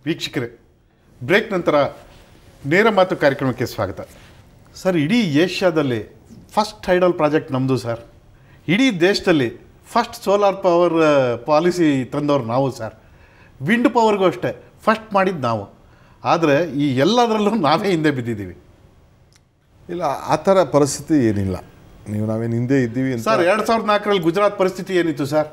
ವೀಕ್ಷಕರೇ, ಬ್ರೇಕ್ ನಂತರ ನೇರ ಮಾತು ಕಾರ್ಯಕ್ರಮಕ್ಕೆ ಸ್ವಾಗತ. ಸರ್, ಇಡೀ ಏಷ್ಯಾದಲ್ಲಿ ಫಸ್ಟ್ ಹೈಡಲ್ ಪ್ರಾಜೆಕ್ಟ್ ನಮ್ಮದು ಸರ್. ಇಡೀ ದೇಶದಲ್ಲಿ ಫಸ್ಟ್ ಸೋಲಾರ್ ಪವರ್ ಪಾಲಿಸಿ ತಂದವ್ರು ನಾವು ಸರ್. ವಿಂಡ್ ಪವರ್ಗೂ ಅಷ್ಟೇ ಫಸ್ಟ್ ಮಾಡಿದ್ದು ನಾವು. ಆದರೆ ಈ ಎಲ್ಲದರಲ್ಲೂ ನಾವೇ ಹಿಂದೆ ಬಿದ್ದಿದ್ದೀವಿ. ಇಲ್ಲ, ಆ ಥರ ಪರಿಸ್ಥಿತಿ ಏನಿಲ್ಲ. ನಾವೇನು ಹಿಂದೆ ಇದ್ದೀವಿ ಸರ್. 2004ರಲ್ಲಿ ಗುಜರಾತ್ ಪರಿಸ್ಥಿತಿ ಏನಿತ್ತು ಸರ್?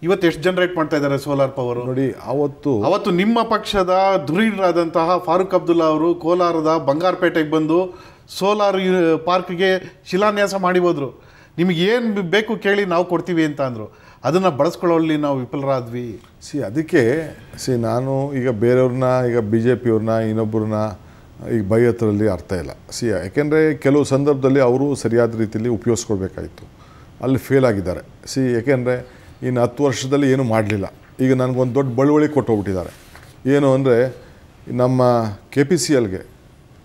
ಇವತ್ತು ಎಷ್ಟು ಜನರೇಟ್ ಮಾಡ್ತಾ ಇದ್ದಾರೆ ಸೋಲಾರ್ ಪವರು ನೋಡಿ. ಅವತ್ತು ನಿಮ್ಮ ಪಕ್ಷದ ಧುರೀಣರಾದಂತಹ ಫಾರೂಕ್ ಅಬ್ದುಲ್ಲಾ ಅವರು ಕೋಲಾರದ ಬಂಗಾರಪೇಟೆಗೆ ಬಂದು ಸೋಲಾರ್ ಪಾರ್ಕ್ಗೆ ಶಿಲಾನ್ಯಾಸ ಮಾಡಿ ಹೋದ್ರು. ನಿಮಗೆ ಏನು ಬೇಕು ಕೇಳಿ ನಾವು ಕೊಡ್ತೀವಿ ಅಂತ ಅಂದರು. ಅದನ್ನು ಬಳಸ್ಕೊಳ್ಳೋಲ್ಲಿ ನಾವು ವಿಫಲರಾದ್ವಿ. ಅದಕ್ಕೆ ನಾನು ಈಗ ಬೇರೆಯವ್ರನ್ನ, ಈಗ BJP ಅವ್ರನ್ನ, ಇನ್ನೊಬ್ಬರನ್ನ ಈಗ ಬೈಯೋದ್ರಲ್ಲಿ ಅರ್ಥ ಇಲ್ಲ. ಯಾಕೆಂದರೆ ಕೆಲವು ಸಂದರ್ಭದಲ್ಲಿ ಅವರು ಸರಿಯಾದ ರೀತಿಯಲ್ಲಿ ಉಪಯೋಗಿಸ್ಕೊಳ್ಬೇಕಾಯಿತು, ಅಲ್ಲಿ ಫೇಲ್ ಆಗಿದ್ದಾರೆ. ಯಾಕೆಂದರೆ ಇನ್ನು 10 ವರ್ಷದಲ್ಲಿ ಏನೂ ಮಾಡಲಿಲ್ಲ. ಈಗ ನನಗೊಂದು ದೊಡ್ಡ ಬಳುವಳಿ ಕೊಟ್ಟೋಗ್ಬಿಟ್ಟಿದ್ದಾರೆ. ಏನು ಅಂದರೆ, ನಮ್ಮ KPCLಗೆ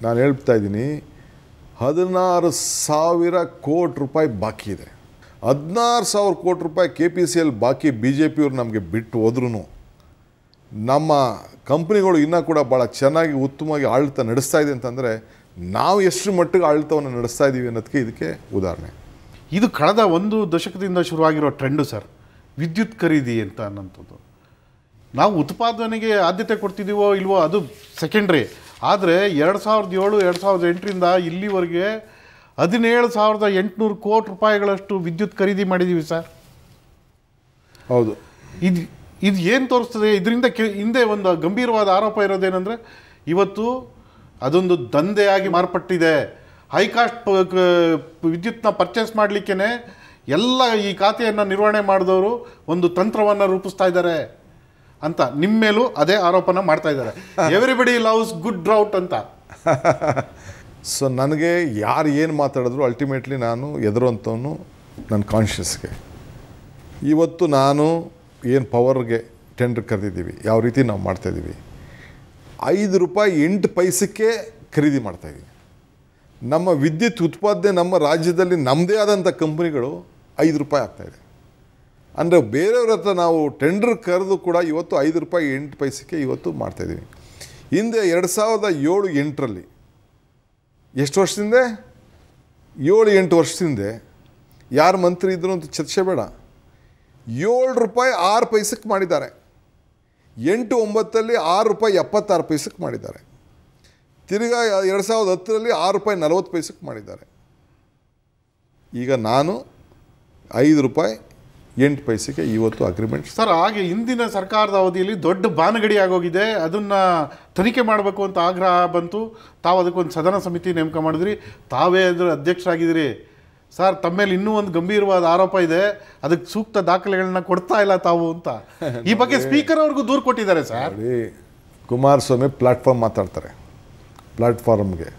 ನಾನು ಹೇಳ್ತಾ ಇದ್ದೀನಿ, 16,000 ಕೋಟಿ ರೂಪಾಯಿ ಬಾಕಿ ಇದೆ. 16,000 ಕೋಟಿ ರೂಪಾಯಿ KPCL ಬಾಕಿ BJP ಅವ್ರು ನಮಗೆ ಬಿಟ್ಟು ಹೋದ್ರೂ ನಮ್ಮ ಕಂಪ್ನಿಗಳು ಇನ್ನೂ ಕೂಡ ಭಾಳ ಚೆನ್ನಾಗಿ ಉತ್ತಮವಾಗಿ ಆಡಳಿತ ನಡೆಸ್ತಾ ಇದೆ ಅಂತಂದರೆ ನಾವು ಎಷ್ಟು ಮಟ್ಟಿಗೆ ಆಡಳಿತವನ್ನು ನಡೆಸ್ತಾ ಇದ್ದೀವಿ ಅನ್ನೋದಕ್ಕೆ ಇದಕ್ಕೆ ಉದಾಹರಣೆ. ಇದು ಕಳೆದ 1 ದಶಕದಿಂದ ಶುರುವಾಗಿರೋ ಟ್ರೆಂಡು ಸರ್, ವಿದ್ಯುತ್ ಖರೀದಿ ಅಂತ ಅನ್ನೋಂಥದ್ದು. ನಾವು ಉತ್ಪಾದನೆಗೆ ಆದ್ಯತೆ ಕೊಡ್ತಿದ್ದೀವೋ ಇಲ್ವೋ ಅದು ಸೆಕೆಂಡ್ರಿ. ಆದರೆ 2007, 2008ರಿಂದ ಇಲ್ಲಿವರೆಗೆ 17,800 ಕೋಟಿ ರೂಪಾಯಿಗಳಷ್ಟು ವಿದ್ಯುತ್ ಖರೀದಿ ಮಾಡಿದ್ದೀವಿ ಸರ್. ಹೌದು. ಇದು ಏನು ತೋರಿಸ್ತದೆ? ಇದರಿಂದ ಹಿಂದೆ ಒಂದು ಗಂಭೀರವಾದ ಆರೋಪ ಇರೋದೇನೆಂದರೆ, ಇವತ್ತು ಅದೊಂದು ದಂಧೆಯಾಗಿ ಮಾರ್ಪಟ್ಟಿದೆ. ಹೈಕಾಸ್ಟ್ ವಿದ್ಯುತ್ನ ಪರ್ಚೇಸ್ ಮಾಡಲಿಕ್ಕೇ ಎಲ್ಲ ಈ ಖಾತೆಯನ್ನು ನಿರ್ವಹಣೆ ಮಾಡಿದವರು ಒಂದು ತಂತ್ರವನ್ನು ರೂಪಿಸ್ತಾ ಇದ್ದಾರೆ ಅಂತ ನಿಮ್ಮ ಮೇಲೂ ಅದೇ ಆರೋಪನ ಮಾಡ್ತಾ ಇದ್ದಾರೆ. ಎವ್ರಿಬಡಿ ಲವ್ಸ್ ಗುಡ್ ಡ್ರೌಟ್ ಅಂತ. ನನಗೆ ಯಾರು ಏನು ಮಾತಾಡಿದ್ರು ಅಲ್ಟಿಮೇಟ್ಲಿ ನಾನು ಎದುರುವಂಥವನು ನನ್ನ ಕಾನ್ಷಿಯಸ್ಗೆ. ಇವತ್ತು ನಾನು ಏನು ಪವರ್ಗೆ ಟೆಂಡರ್ ಕರೆದಿದ್ದೀವಿ, ಯಾವ ರೀತಿ ನಾವು ಮಾಡ್ತಾಯಿದ್ದೀವಿ, 5 ರೂಪಾಯಿ 8 ಪೈಸಕ್ಕೆ ಖರೀದಿ ಮಾಡ್ತಾಯಿದ್ದೀವಿ. ನಮ್ಮ ವಿದ್ಯುತ್ ಉತ್ಪಾದನೆ ನಮ್ಮ ರಾಜ್ಯದಲ್ಲಿ ನಮ್ಮದೇ ಆದಂಥ ಕಂಪ್ನಿಗಳು 5 ರೂಪಾಯಿ ಆಗ್ತಾಯಿದೆ. ಅಂದರೆ ಬೇರೆಯವ್ರ ಹತ್ರ ನಾವು ಟೆಂಡರ್ ಕರೆದು ಕೂಡ ಇವತ್ತು 5 ರೂಪಾಯಿ 8 ಪೈಸಕ್ಕೆ ಇವತ್ತು ಮಾಡ್ತಾಯಿದ್ದೀವಿ. ಹಿಂದೆ 2007-8ರಲ್ಲಿ ಎಷ್ಟು ವರ್ಷದಿಂದ, 7-8 ವರ್ಷದಿಂದ ಯಾರು ಮಂತ್ರಿ ಇದ್ರು ಅಂತ ಚರ್ಚೆ ಬೇಡ, 7 ರೂಪಾಯಿ 6 ಪೈಸಕ್ಕೆ ಮಾಡಿದ್ದಾರೆ. 8-9ರಲ್ಲಿ 6 ರೂಪಾಯಿ 76 ಪೈಸಕ್ಕೆ ಮಾಡಿದ್ದಾರೆ. ತಿರ್ಗಾ 2010ರಲ್ಲಿ 6 ರೂಪಾಯಿ 40 ಪೈಸಕ್ಕೆ ಮಾಡಿದ್ದಾರೆ. ಈಗ ನಾನು 5 ರೂಪಾಯಿ 8 ಪೈಸೆಗೆ ಇವತ್ತು ಅಗ್ರಿಮೆಂಟ್ ಸರ್. ಹಾಗೆ ಹಿಂದಿನ ಸರ್ಕಾರದ ಅವಧಿಯಲ್ಲಿ ದೊಡ್ಡ ಬಾನಗಡಿ ಆಗೋಗಿದೆ. ಅದನ್ನು ತನಿಖೆ ಮಾಡಬೇಕು ಅಂತ ಆಗ್ರಹ ಬಂತು. ತಾವು ಅದಕ್ಕೊಂದು ಸದನ ಸಮಿತಿ ನೇಮಕ ಮಾಡಿದ್ರಿ, ತಾವೇ ಅದರ ಅಧ್ಯಕ್ಷರಾಗಿದ್ದೀರಿ ಸರ್. ತಮ್ಮ ಮೇಲೆ ಇನ್ನೂ ಒಂದು ಗಂಭೀರವಾದ ಆರೋಪ ಇದೆ, ಅದಕ್ಕೆ ಸೂಕ್ತ ದಾಖಲೆಗಳನ್ನ ಕೊಡ್ತಾ ಇಲ್ಲ ತಾವು ಅಂತ ಈ ಬಗ್ಗೆ ಸ್ಪೀಕರ್ ಅವ್ರಿಗೂ ದೂರು ಕೊಟ್ಟಿದ್ದಾರೆ ಸರ್. ಕುಮಾರಸ್ವಾಮಿ ಪ್ಲಾಟ್ಫಾರ್ಮ್ ಮಾತಾಡ್ತಾರೆ. ಪ್ಲಾಟ್ಫಾರ್ಮ್ಗೆ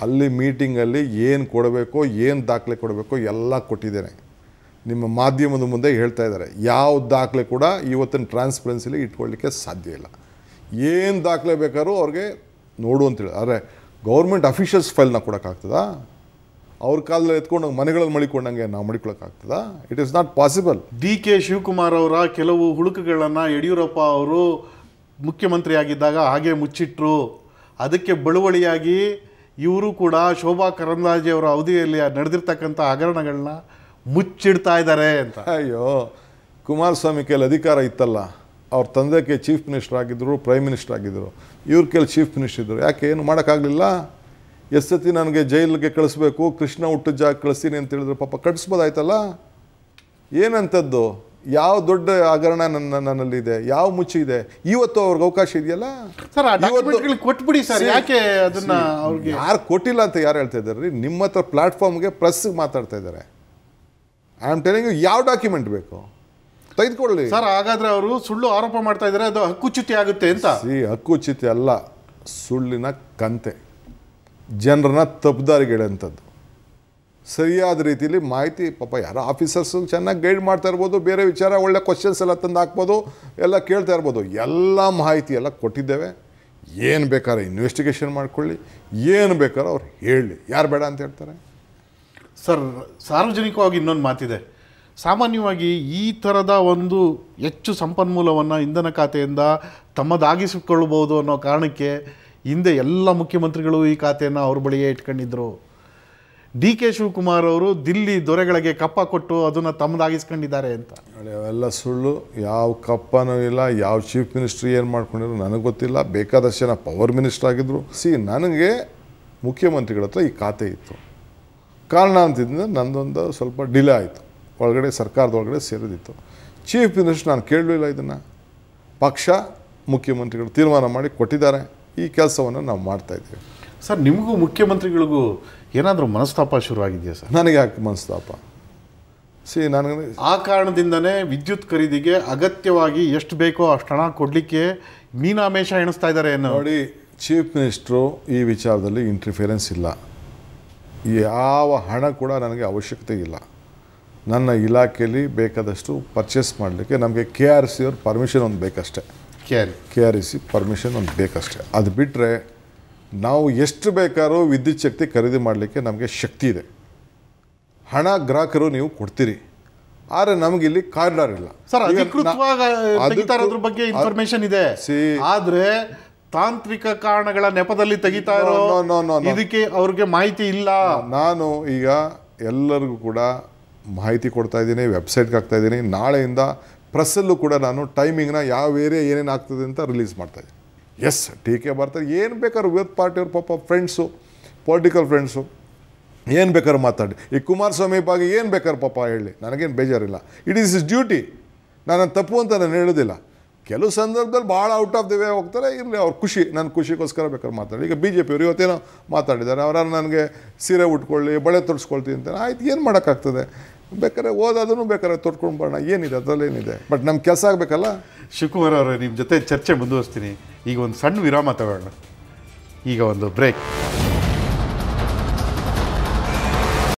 ಅಲ್ಲಿ ಮೀಟಿಂಗಲ್ಲಿ ಏನು ಕೊಡಬೇಕೋ, ಏನು ದಾಖಲೆ ಕೊಡಬೇಕೋ ಎಲ್ಲ ಕೊಟ್ಟಿದ್ದೇನೆ. ನಿಮ್ಮ ಮಾಧ್ಯಮದ ಮುಂದೆ ಹೇಳ್ತಾ ಇದ್ದಾರೆ. ಯಾವ ದಾಖಲೆ ಕೂಡ ಇವತ್ತಿನ ಟ್ರಾನ್ಸ್ಪರೆನ್ಸಿಲಿ ಇಟ್ಕೊಳ್ಳಿಕ್ಕೆ ಸಾಧ್ಯ ಇಲ್ಲ. ಏನು ದಾಖಲೆ ಬೇಕಾದ್ರೂ ಅವ್ರಿಗೆ ನೋಡು ಅಂತೇಳಿ. ಆದರೆ ಗೌರ್ಮೆಂಟ್ ಅಫಿಷಿಯಲ್ಸ್ ಫೈಲ್ನ ಕೊಡೋಕ್ಕಾಗ್ತದಾ? ಅವ್ರ ಕಾಲದಲ್ಲಿ ಎತ್ಕೊಂಡು ಮನೆಗಳಲ್ಲಿ ಮಡಿಕೊಂಡಂಗೆ ನಾವು ಮಡಿಕೊಳ್ಳೋಕ್ಕಾಗ್ತದಾ? It is not possible. DK Shivakumar ಅವರ ಕೆಲವು ಹುಡುಕುಗಳನ್ನು ಯಡಿಯೂರಪ್ಪ ಅವರು ಮುಖ್ಯಮಂತ್ರಿ ಆಗಿದ್ದಾಗ ಹಾಗೆ ಮುಚ್ಚಿಟ್ರು. ಅದಕ್ಕೆ ಬಳುವಳಿಯಾಗಿ ಇವರು ಕೂಡ ಶೋಭಾ ಕರಂದ್ಲಾಜೆ ಅವರ ಅವಧಿಯಲ್ಲಿ ನಡೆದಿರ್ತಕ್ಕಂಥ ಹಗರಣಗಳನ್ನ ಮುಚ್ಚಿಡ್ತಾ ಇದ್ದಾರೆ ಅಂತ. ಅಯ್ಯೋ, ಕುಮಾರಸ್ವಾಮಿ ಕೈಲಿ ಅಧಿಕಾರ ಇತ್ತಲ್ಲ, ಅವ್ರ ತಂದೆಗೆ ಚೀಫ್ ಮಿನಿಸ್ಟರ್ ಆಗಿದ್ದರು, ಪ್ರೈಮ್ ಮಿನಿಸ್ಟರ್ ಆಗಿದ್ದರು, ಇವ್ರ ಕೈಲಿ ಚೀಫ್ ಮಿನಿಸ್ಟರ್ ಇದ್ದರು. ಯಾಕೆ ಏನು ಮಾಡೋಕ್ಕಾಗಲಿಲ್ಲ? ಎಷ್ಟು ಸತಿ ನನಗೆ ಜೈಲಿಗೆ ಕಳಿಸ್ಬೇಕು, ಕೃಷ್ಣ ಹುಟ್ಟಿದ ಜಾಗ ಕಳಿಸ್ತೀನಿ ಅಂತ ಹೇಳಿದ್ರು, ಪಾಪ ಕಳಿಸ್ಬೋದಾಯ್ತಲ್ಲ. ಏನಂಥದ್ದು? ಯಾವ ದೊಡ್ಡ ಹಗರಣ ನನ್ನಲ್ಲಿದೆ? ಯಾವ ಮುಚ್ಚಿದೆ? ಇವತ್ತು ಅವ್ರಿಗೆ ಅವಕಾಶ ಇದೆಯಲ್ಲ ಸರ್, ಕೊಟ್ಬಿಡಿ ಸರ್. ಯಾಕೆ ಅದನ್ನ ಅವ್ರಿಗೆ ಯಾರು ಕೊಟ್ಟಿಲ್ಲ ಅಂತ ಯಾರು ಹೇಳ್ತಾ ಇದ್ದಾರೆ ರೀ? ನಿಮ್ಮ ಹತ್ರ ಪ್ಲಾಟ್ಫಾರ್ಮ್ಗೆ ಪ್ರೆಸ್ಗೆ ಮಾತಾಡ್ತಾ ಇದ್ದಾರೆ. ಐ ಆಮ್ ಟೆಲಿಂಗ್ ಯು, ಯಾವ ಡಾಕ್ಯುಮೆಂಟ್ ಬೇಕು ತೆಗೆದುಕೊಳ್ಳಿ ಸರ್. ಹಾಗಾದ್ರೆ ಅವರು ಸುಳ್ಳು ಆರೋಪ ಮಾಡ್ತಾ ಇದ್ದಾರೆ, ಅದು ಹಕ್ಕುಚ್ಯುತಿ ಆಗುತ್ತೆ ಅಂತ. ಹಕ್ಕುಚ್ಯುತಿ ಅಲ್ಲ, ಸುಳ್ಳಿನ ಕಂತೆ, ಜನರನ್ನ ತಪ್ಪುದಾರಿಗೆ ಹೇಳೋಂಥದ್ದು. ಸರಿಯಾದ ರೀತಿಯಲ್ಲಿ ಮಾಹಿತಿ, ಪಾಪ ಯಾರೋ ಆಫೀಸರ್ಸು ಚೆನ್ನಾಗಿ ಗೈಡ್ ಮಾಡ್ತಾ ಇರ್ಬೋದು, ಬೇರೆ ವಿಚಾರ ಒಳ್ಳೆ ಕ್ವಶನ್ಸ್ ಎಲ್ಲ ತಂದು ಹಾಕ್ಬೋದು, ಎಲ್ಲ ಕೇಳ್ತಾ ಇರ್ಬೋದು. ಎಲ್ಲ ಮಾಹಿತಿ ಎಲ್ಲ ಕೊಟ್ಟಿದ್ದೇವೆ. ಏನು ಬೇಕಾದ್ರೆ ಇನ್ವೆಸ್ಟಿಗೇಷನ್ ಮಾಡ್ಕೊಳ್ಳಿ, ಏನು ಬೇಕಾದ್ರೆ ಅವ್ರು ಹೇಳಿ, ಯಾರು ಬೇಡ ಅಂತ ಹೇಳ್ತಾರೆ ಸರ್. ಸಾರ್ವಜನಿಕವಾಗಿ ಇನ್ನೊಂದು ಮಾತಿದೆ, ಸಾಮಾನ್ಯವಾಗಿ ಈ ಥರದ ಒಂದು ಹೆಚ್ಚು ಸಂಪನ್ಮೂಲವನ್ನು ಇಂಧನ ಖಾತೆಯಿಂದ ತಮ್ಮದಾಗಿಸಿಕೊಳ್ಳಬಹುದು ಅನ್ನೋ ಕಾರಣಕ್ಕೆ ಹಿಂದೆ ಎಲ್ಲ ಮುಖ್ಯಮಂತ್ರಿಗಳು ಈ ಖಾತೆಯನ್ನು ಅವ್ರ ಬಳಿಯೇ ಇಟ್ಕೊಂಡಿದ್ರು. ಡಿ ಕೆ ಶಿವಕುಮಾರ್ ಅವರು ದಿಲ್ಲಿ ದೊರೆಗಳಿಗೆ ಕಪ್ಪ ಕೊಟ್ಟು ಅದನ್ನು ತಮ್ಮದಾಗಿಸ್ಕೊಂಡಿದ್ದಾರೆ ಅಂತ. ಅವೆಲ್ಲ ಸುಳ್ಳು. ಯಾವ ಕಪ್ಪನೂ ಇಲ್ಲ. ಯಾವ ಚೀಫ್ ಮಿನಿಸ್ಟ್ರಿ ಏನು ಮಾಡ್ಕೊಂಡಿದ್ರು ನನಗೆ ಗೊತ್ತಿಲ್ಲ. ಬೇಕಾದಷ್ಟು ಜನ ಪವರ್ ಮಿನಿಸ್ಟರ್ ಆಗಿದ್ದರು. ನನಗೆ ಮುಖ್ಯಮಂತ್ರಿಗಳ ಹತ್ರ ಈ ಖಾತೆ ಇತ್ತು. ಕಾರಣ ಅಂತಿದ್ದರೆ ನಂದೊಂದು ಸ್ವಲ್ಪ ಡಿಲೇ ಆಯಿತು, ಒಳಗಡೆ ಸರ್ಕಾರದೊಳಗಡೆ ಸೇರಿದಿತ್ತು. ಚೀಫ್ ಮಿನಿಸ್ಟರ್ ನಾನು ಕೇಳಲಿಲ್ಲ. ಇದನ್ನು ಪಕ್ಷ ಮುಖ್ಯಮಂತ್ರಿಗಳು ತೀರ್ಮಾನ ಮಾಡಿ ಕೊಟ್ಟಿದ್ದಾರೆ. ಈ ಕೆಲಸವನ್ನು ನಾವು ಮಾಡ್ತಾಯಿದ್ದೀವಿ. ಸರ್, ನಿಮಗೂ ಮುಖ್ಯಮಂತ್ರಿಗಳಿಗೂ ಏನಾದರೂ ಮನಸ್ತಾಪ ಶುರುವಾಗಿದೆಯಾ ಸರ್? ನನಗೆ ಯಾಕೆ ಮನಸ್ತಾಪ? ನನಗೆ ಆ ಕಾರಣದಿಂದನೇ ವಿದ್ಯುತ್ ಖರೀದಿಗೆ ಅಗತ್ಯವಾಗಿ ಎಷ್ಟು ಬೇಕೋ ಅಷ್ಟು ಹಣ ಕೊಡಲಿಕ್ಕೆ ಮೀನಾಮೇಷ ಎಣಿಸ್ತಾ ಇದ್ದಾರೆ ಅನ್ನೋ. ನೋಡಿ, ಚೀಫ್ ಮಿನಿಸ್ಟ್ರು ಈ ವಿಚಾರದಲ್ಲಿ ಇಂಟರ್ಫಿಯರೆನ್ಸ್ ಇಲ್ಲ. ಯಾವ ಹಣ ಕೂಡ ನನಗೆ ಅವಶ್ಯಕತೆ ಇಲ್ಲ. ನನ್ನ ಇಲಾಖೆಯಲ್ಲಿ ಬೇಕಾದಷ್ಟು ಪರ್ಚೇಸ್ ಮಾಡಲಿಕ್ಕೆ ನಮಗೆ KRC ಅವ್ರ ಪರ್ಮಿಷನ್ ಒಂದು ಬೇಕಷ್ಟೆ. KRC ಪರ್ಮಿಷನ್ ಒಂದು ಬೇಕಷ್ಟೆ. ಅದು ಬಿಟ್ಟರೆ ನಾವು ಎಷ್ಟು ಬೇಕಾದ್ರೂ ವಿದ್ಯುತ್ ಶಕ್ತಿ ಖರೀದಿ ಮಾಡಲಿಕ್ಕೆ ನಮಗೆ ಶಕ್ತಿ ಇದೆ. ಹಣ ಗ್ರಾಹಕರು ನೀವು ಕೊಡ್ತೀರಿ, ಆದರೆ ನಮಗಿಲ್ಲಿ ಕಾರಿಡಾರ್ ಇಲ್ಲ. ಸರ್, ಅಧಿಕೃತವಾಗಿ ತೆಗಿತಾ ಇರೋದ್ರ ಬಗ್ಗೆ ಇನ್ಫಾರ್ಮೇಶನ್ ಇದೆ, ಆದರೆ ತಾಂತ್ರಿಕ ಕಾರಣಗಳ ನೆಪದಲ್ಲಿ ತೆಗಿತಾ ಇರೋ ಇದಕ್ಕೆ ಅವ್ರಿಗೆ ಮಾಹಿತಿ ಇಲ್ಲ. ನಾನು ಈಗ ಎಲ್ಲರಿಗೂ ಕೂಡ ಮಾಹಿತಿ ಕೊಡ್ತಾ ಇದ್ದೀನಿ, ವೆಬ್ಸೈಟ್ಗೆ ಹಾಕ್ತಾ ಇದ್ದೀನಿ. ನಾಳೆಯಿಂದ ಪ್ರೆಸ್ಸಲ್ಲೂ ಕೂಡ ನಾನು ಟೈಮಿಂಗ್ನ ಯಾವ ಏರಿಯಾ ಏನೇನು ಆಗ್ತದೆ ಅಂತ ರಿಲೀಸ್ ಮಾಡ್ತಾಯಿದ್ದೀನಿ. ಎಸ್, ಟೀಕೆ ಬರ್ತಾರೆ, ಏನು ಬೇಕಾದ್ರು ವಿರೋಧ ಪಾರ್ಟಿಯವ್ರು ಪಾಪ ಫ್ರೆಂಡ್ಸು, ಪೊಲಿಟಿಕಲ್ ಫ್ರೆಂಡ್ಸು ಏನು ಬೇಕಾದ್ರು ಮಾತಾಡಿ. ಈ ಕುಮಾರಸ್ವಾಮಿ ಬಗ್ಗೆ ಏನು ಬೇಕಾದ್ರು ಪಾಪ ಹೇಳಿ, ನನಗೇನು ಬೇಜಾರಿಲ್ಲ. It is his duty. ನಾನು ತಪ್ಪು ಅಂತ ನಾನು ಹೇಳೋದಿಲ್ಲ. ಕೆಲವು ಸಂದರ್ಭದಲ್ಲಿ ಭಾಳ ಔಟ್ ಆಫ್ ದಿ ವೇ ಹೋಗ್ತಾರೆ, ಇರಲಿ, ಅವ್ರ ಖುಷಿ. ನನ್ನ ಖುಷಿಗೋಸ್ಕರ ಬೇಕಾದ್ರೆ ಮಾತಾಡಿ. ಈಗ BJP ಅವರು ಇವತ್ತೇನೋ ಮಾತಾಡಿದ್ದಾರೆ, ಅವರ ನನಗೆ ಸೀರೆ ಉಟ್ಕೊಳ್ಳಿ, ಬಳೆ ತೊಡ್ಸ್ಕೊಳ್ತೀನಿ ಅಂತ. ಆಯ್ತು, ಏನು ಮಾಡೋಕ್ಕಾಗ್ತದೆ? ಬೇಕಾದ್ರೆ ಓದೋದನ್ನು ಬೇಕಾದ್ರೆ ತೊಟ್ಕೊಂಡು ಬರೋಣ, ಏನಿದೆ ಅದರಲ್ಲೇನಿದೆ. ಬಟ್ ನಮ್ಮ ಕೆಲಸ ಆಗಬೇಕಲ್ಲ. ಶಿವಕುಮಾರ್ ಅವರೇ, ನಿಮ್ಮ ಜೊತೆ ಚರ್ಚೆ ಮುಂದುವರಿಸ್ತೀನಿ. ಈಗ ಒಂದು ಸಣ್ಣ ವಿರಾಮ ತಗೊಳ್ಳೋಣ. ಈಗ ಒಂದು ಬ್ರೇಕ್.